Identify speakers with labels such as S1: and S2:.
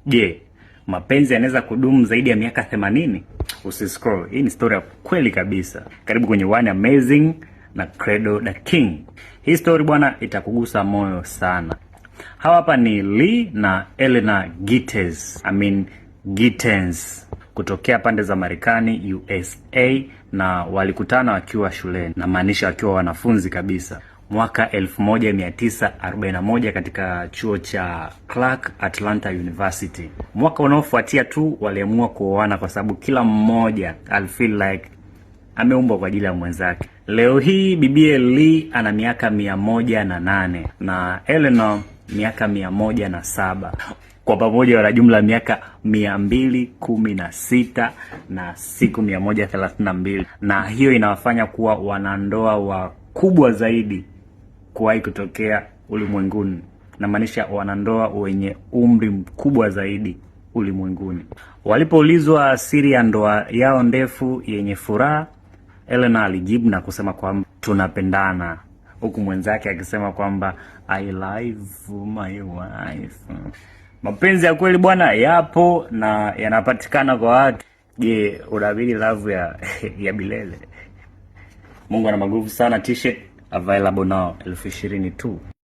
S1: Je, mapenzi yanaweza kudumu zaidi ya miaka 80? Usiscroll. Hii ni story ya kweli kabisa. Karibu kwenye One Amazing na Credo the King. Hii story bwana itakugusa moyo sana. Hawa hapa ni Lee na Elena Gittens kutokea pande za Marekani, USA, na walikutana wakiwa shuleni, na maanisha wakiwa wanafunzi kabisa, mwaka 1941 katika chuo cha Clark Atlanta University. Mwaka unaofuatia tu waliamua kuoana kwa sababu kila mmoja alifeel like ameumbwa kwa ajili ya mwenzake. Leo hii bibie Lee ana miaka 108 na Eleanor miaka 107. Kwa pamoja wana jumla miaka 216 na siku 132, na hiyo inawafanya kuwa wanandoa wakubwa zaidi kuwahi kutokea ulimwenguni. Na maanisha wanandoa wenye umri mkubwa zaidi ulimwenguni. Walipoulizwa siri ya ndoa yao ndefu yenye furaha, Elena alijibu na kusema kwamba tunapendana, huku mwenzake akisema kwamba I love my wife. Mapenzi ya kweli bwana yapo na yanapatikana kwa watu. Je, unabidi love ya bilele? Mungu ana maguvu sana. T-shirt available now 2020 tu.